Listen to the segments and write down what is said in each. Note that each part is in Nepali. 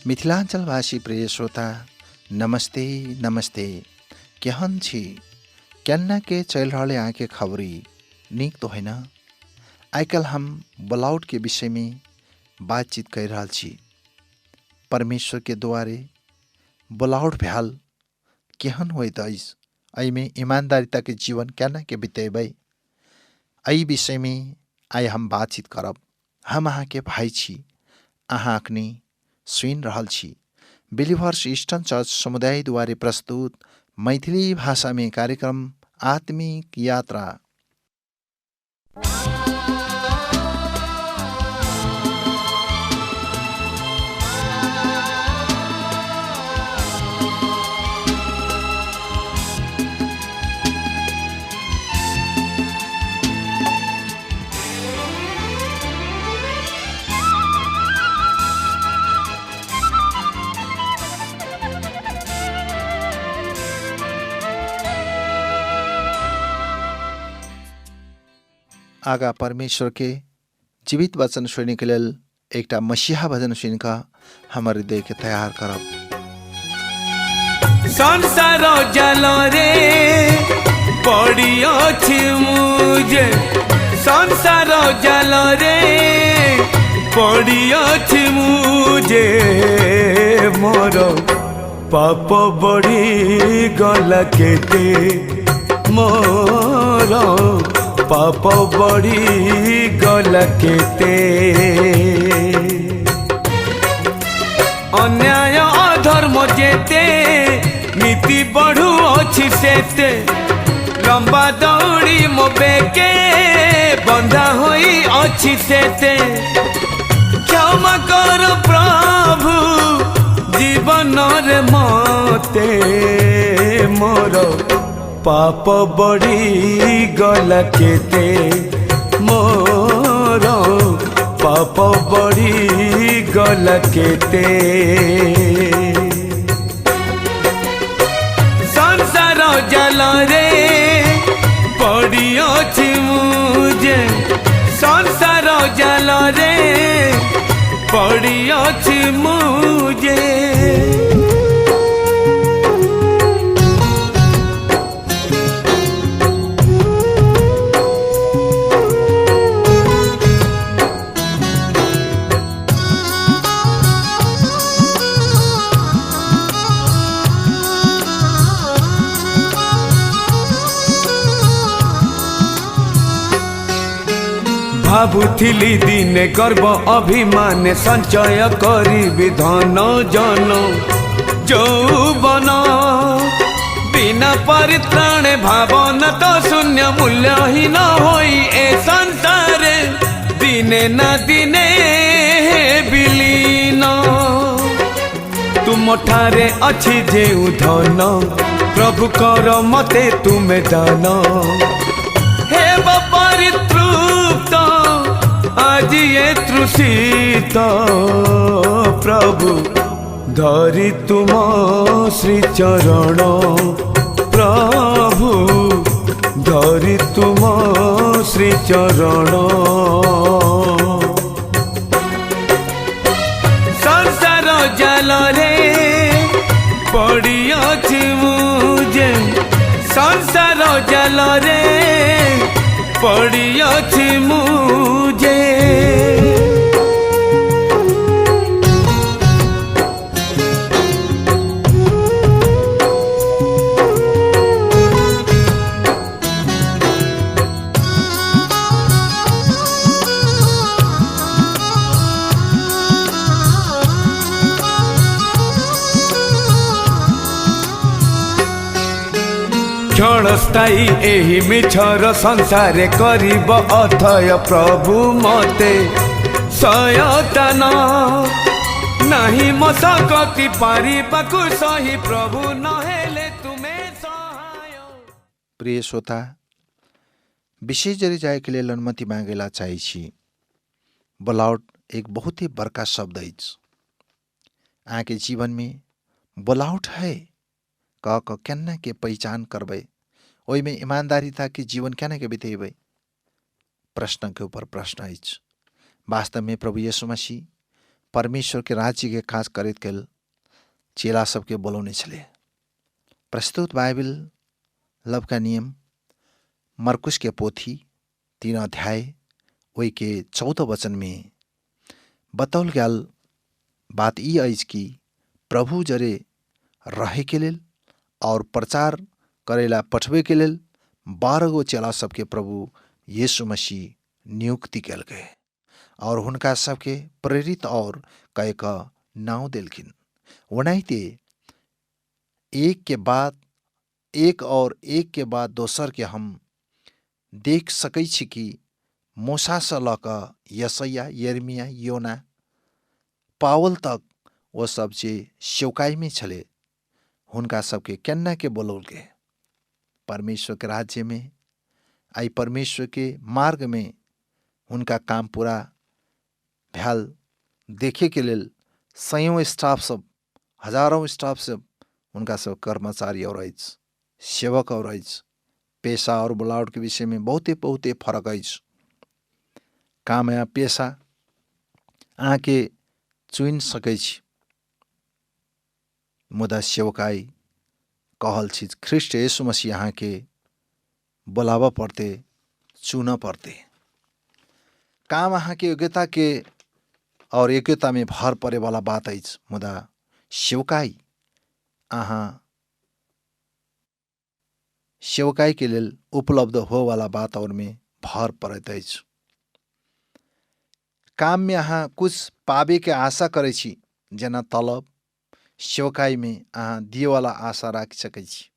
मिथिलाञ्चलवासी प्रिय श्रोता नमस्ते नमस्ते केहन छी केन्ना के चल रहले आके खबरी नीक तो है ना। आजकल हम ब्लाउट के विषय में बातचीत कर रहा छी। परमेश्वर के द्वारे ब्लाउट भ्याल केहन होइत अछि, एहिमे ईमानदारिता के जीवन केना के बितेबै, एहि विषय में आइ हम बातचीत करब। हम अहाँ के भाई छी, अहाँ अखनी सुन रहल छी बिलीभर्स ईस्टर्न चर्च समुदाय द्वारा प्रस्तुत मैथिली भाषा में कार्यक्रम आत्मिक यात्रा। आगा परमेश्वर के जीवित वचन सुनने के लेल एकटा मसीहा भजन सुनका हमर हृदय के तैयार करब। संसार जल रे पड़ी अछि मुझे, संसार जल रे पड़ी अछि मुझे, मोर पाप बढ़ी गला केते, मोर पाप बढ़ी गला केते, अन्याय अधर्म जेते नीति बढ़ू अछि सेते, लंबा दौड़ी मो बेके बंधा होई अछि सेते, क्षमा कर प्रभु जीवन रे मते, मोर पाप बढ़ी गला केते, मोर पाप बढ़ी गला केते, संसार जल रे पड़ी अछि मुझे, संसार जल रे पड़ी अछि मुझे। भाबुथिली दिने गर्व अभिमान संचय करी धन जन जौवन, बिना परित्राण भावना तो शून्य मूल्यहीन होई ए संसार दिने न दिने विलीन, तुम ठारे अछि जेउ धन प्रभु कर मते तुमे दान, हे परितृप्त आज ये तृषित प्रभु धरि तुम श्री चरण, प्रभु धरि तुम श्री चरण, संसार जल रे पड़ी अछि मुझे, संसार जल रे पड़ी अछि मुझे। क्षणस्थायी एहि मिछर संसारे करिब अथय प्रभु मते सयतन, नाही म सकति पारिबाकु सही प्रभु नहेले तुमे सहाय। प्रिय श्रोता, विशेष गरी जाए के लिए अनुमति मांगेला चाहे छी। ब्लाउट एक बहुत ही बड़का शब्द है। आके जीवन में ब्लाउट है कह केन्ना के पहचान करबे, ओई में ईमानदारिता के जीवन केना के बितेबे, प्रश्न के ऊपर प्रश्न है। वास्तव में प्रभु यीशु मसीह परमेश्वर के राज्य के काज करैत गेल चेला सबके बोलौने छले। प्रस्तुत बाइबल लवका नियम मरकुस के पोथी 3 अध्याय ओई के 14 वचन में बताओल गल बात ई अछि कि प्रभु जरे रहे के लेल और प्रचार करेला पठवे के लेल 12 गो चेला सबके प्रभु यीशु मसीह नियुक्ति कल गए और हुनका सबके प्रेरित और कह का नाव देलखिन। वनाइते एक के बाद दोसर के हम देख सकै छी कि मूसा से ल क यशैया, यर्मिया, योना, पावल तक वो सब जे सेवकाई में छले हुनका सबके केन्ना के बोलौल गए परमेश्वर के राज्य में। आई परमेश्वर के मार्ग में उनका काम पूरा भ्याल देखे के लेल सयौं स्टाफ सब, हजारों स्टाफ सब, उनका सब कर्मचारी और सेवक और पेशा और बुलावट के विषय में बहुते फरक अछि। काम या पेशा आके चुन सकै छी, मुदा सेवकाई कहल चीज ख्रिस्ट यीशु मसीह यहाँ के बोलावा पड़ते, चुना पड़ते। काम अहाँ के योग्यता के और योग्यता में भर परे वाला बात अछि, मुदा सेवकाई के लेल उपलब्ध हो वाला बात और में भर पड़त अछि। काम में अहाँ कुछ पावे के आशा करे छी, जेना तलब, सेवकाई में अहाँ दिए वाला आशा राख सकै छी।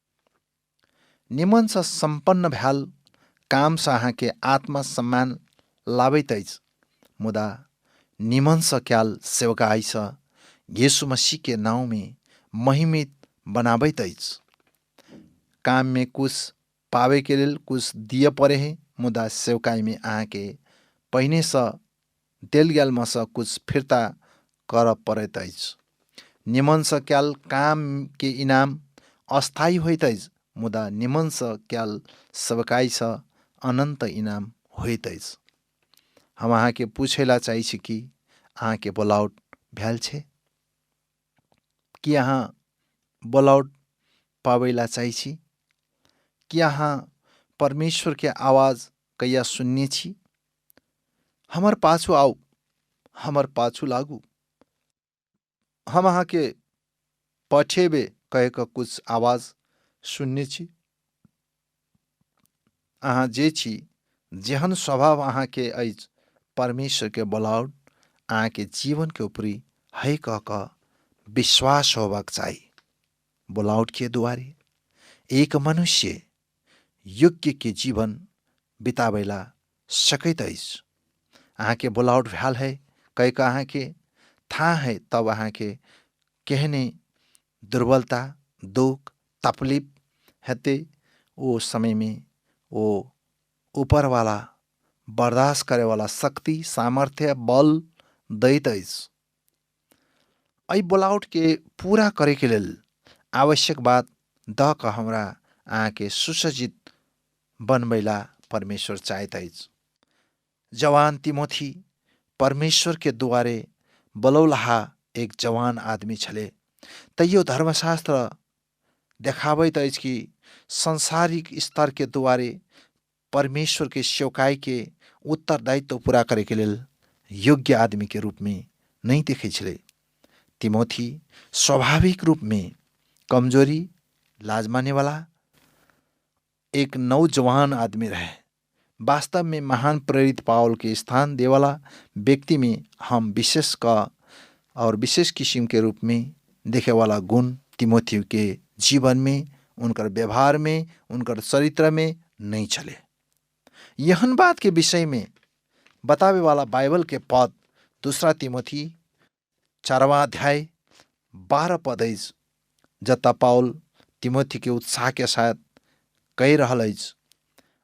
निमन से संपन्न भ्याल काम से अहाँ के आत्मा सम्मान लाबैत अछि, मुदा निमन से क्याल सेवकाई से यीशु मसीह के नाम में महिमित बनाबैत अछि। काम में कुछ पावे के लेल कुछ दिए परे हैं, मुदा सेवकाई में अहाँ के पहिने से देल गेल में से कुछ फिर्ता कर पड़त अछि। निमन से क्याल काम के इनाम अस्थायी होइत अछि, मुदा निमन से क्याल सेवकाई से अनंत इनाम होइत अछि। हम अहाँ के पूछेला चाही छी कि अहाँ के बोलावट भ्याल छे कि अहाँ बोलावट पावेला चाही छी कि अहाँ परमेश्वर के आवाज कहिया सुनने छी। हमर पाछू आओ, हमर पाछू लागू, हम अहाँ के पठेबे कह के कुछ आवाज सुनने छी। अहाँ जे छी, जेहन स्वभाव अहाँ के अछि, परमेश्वर के बोलावट अहाँ के जीवन के ऊपरी है कह का विश्वास होबाक चाहिए। बोलावट के द्वारे एक मनुष्य योग्य के जीवन बितावेला सकैत अछि। अहाँ के बोलावट भ्याल है कह का अहाँ के था है, तब अहाँ के कहने दुर्बलता, दुख, तकलीफ हेते वो समय में वो ऊपर वाला बर्दाश्त करे वाला शक्ति, सामर्थ्य, बल दैत अछि। आई बोलावट के पूरा करे के लेल आवश्यक बात द का हमरा अहाँ के सुसज्जित बनबैला परमेश्वर चाहत अछि। जवान तिमोथी परमेश्वर के द्वारे बोलौलहा एक जवान आदमी छले, तैयो धर्मशास्त्र देखाबैत अछि कि संसारिक स्तर के द्वारे परमेश्वर के सेवकाई के उत्तरदायित्व पूरा करे के लेल योग्य आदमी के रूप में नहीं देखे छले। तिमोथी स्वाभाविक रूप में कमजोरी, लाज माने वाला एक नौजवान आदमी रहे। वास्तव में महान प्रेरित पावल के स्थान देवाला व्यक्ति में हम विशेष किस्म के रूप में देखे वाला गुण तिमोथी के जीवन में, उनकर व्यवहार में, उनकर चरित्र में नहीं चले। यहन बात के विषय में बतावे वाला बाइबल के पद 2 तिमोथी 4वां अध्याय 12 पद अछि, जता पाउल तिमोथी के उत्साह के साथ कह रहल अछि,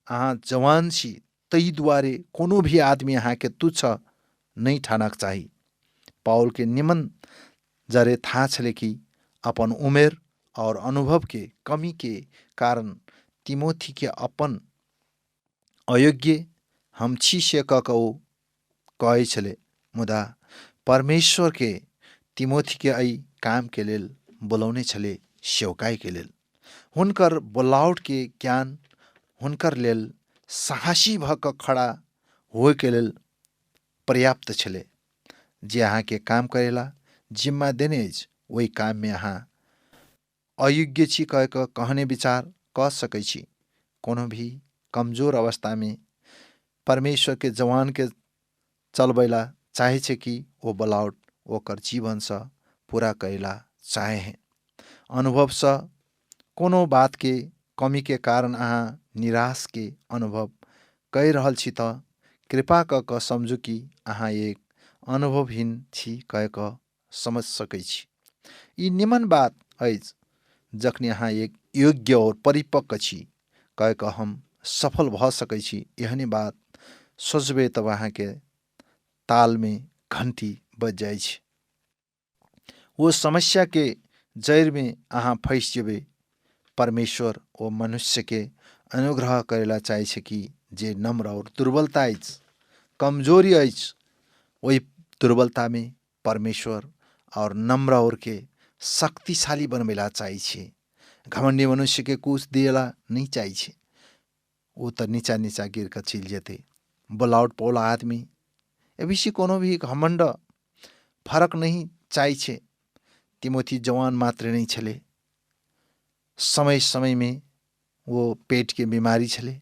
अहाँ जवान छी, तई द्वारे कोनो भी आदमी अहाँ के तुच्छ नहीं ठानक चाही। पाउल के निमन जरे था छले कि अपन उमेर और अनुभव के कमी के कारण तिमोथी के अपन अयोग्य हम छी से कह छले, मुदा परमेश्वर के तिमोथी के आई काम के लेल बोलौने छले, सेवकाई के लेल। हुनकर बोलावट के ज्ञान हुनकर लेल साहसी भक खड़ा होए के लेल पर्याप्त छले। जे अहाँ के काम करेला जिम्मा देनेज वही काम में अहाँ अयोग्य छी कह के कहने विचार क सकै छी। कोनो भी कमजोर अवस्था में परमेश्वर के जवान के चलबैला चाहे छे कि वो बलाउट ओकर जीवन से पूरा करेला चाहे हैं। अनुभव से कोनो बात के कमी के कारण अहाँ निराश के अनुभव कह रहल छी त कृपा क समझू कि अहाँ एक अनुभवहीन छी कह क समझ सकै छी। यी निमन बात अछि जखनी अहाँ एक योग्य और परिपक्व छी कह क हम सफल भ सकै छी। यहनी बात सोचबे तब अहाँ के ताल में घंटी बज जाए छी। वो समस्या के जड़ में अहाँ फंस जेबे। परमेश्वर वो मनुष्य के अनुग्रह करेला चाहे छे कि जे नम्र और दुर्बलता अछि, कमजोरी अछि, वही दुर्बलता में परमेश्वर और नम्र और के शक्तिशाली बनबेला चाहे छे। घमंडी मनुष्य के कुछ दिएला नहीं चाहिए छे, वो तो नीचा नीचा गिर कर चिल जेते। बोलावट पौला आदमी ए विषय कोनो भी घमंड फरक नहीं चाहिए छे। तिमोथी जवान मात्र नहीं छले, समय समय में वो पेट के बीमारी छले,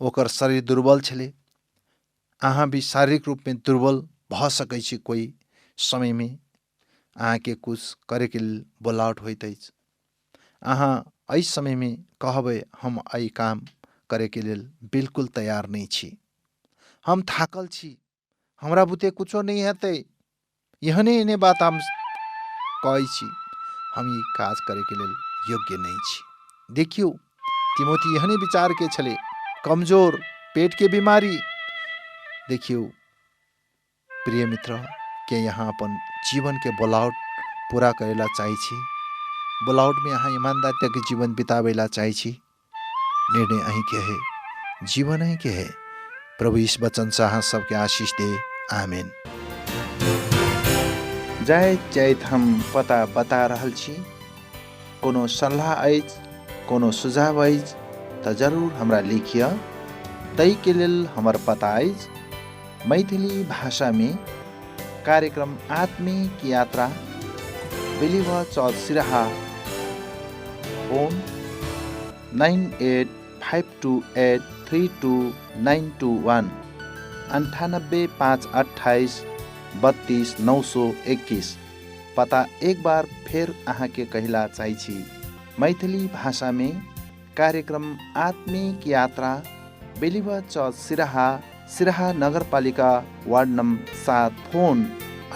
ओकर शरीर दुर्बल छले। अहाँ भी शारीरिक रूप में दुर्बल भ सकै छी। कोई समय में अहाँ के कुछ करे के बोलावट होइत अछि, अहाँ एहि समय में कहबे हम एहि काम करे के लेल बिल्कुल तैयार नहीं छी, हम थाकल छी, हमरा बुते कुछो नहीं हेतै, यहने इने बात हम कहै छी, हम ये काज करे के लेल योग्य नहीं छी। देखियो तिमोथी यहने विचार के छले, कमजोर, पेट के बीमारी। देखियो प्रिय मित्र के यहाँ अपन जीवन के बोलावट पूरा करेला चाहे छी, बोलावट में यहाँ ईमानदारी के जीवन बितावेला चाहे छी। निर्णय अहीं के है, जीवन अहीं के है। प्रभु इस वचन से अहाँ सबके आशीष दे, आमीन। जय जैत हम पता बता रहल छी। कोनो सलाह अछि, कोनो सुझाव अछि त जरूर हमरा लिखिए। तै के लेल हमर पता अछि मैथिली भाषा में कार्यक्रम आत्मिक यात्रा, बिलीवर चर्च सिराहा, फोन 9852832921 9858 32921। पता एक बार फिर अहाँ के कहला चाहे छी। मैथिली भाषा में कार्यक्रम आत्मिक यात्रा, बिलीवर चर्च सिराहा, सिराहा नगरपालिका वार्ड नंबर 7, फोन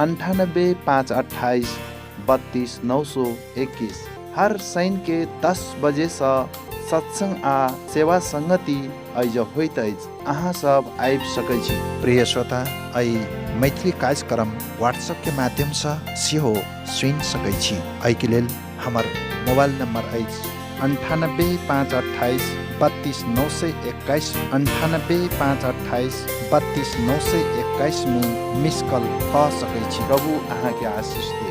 9858 32921। हर शनि के 10 बजे से सत्संग आ सेवा संगति अज होइत अछि, अहाँ सब आबि सकै छी। प्रिय श्रोता, आई मैथिली कार्यक्रम व्हाट्सएप के माध्यम से सेहो सुनि सकै छी। एहि के लेल हमर मोबाइल नंबर अछि 9858 32921 9858 32921 में मिस कॉल क सकै छी। प्रभु अहाँ के आशीष दे।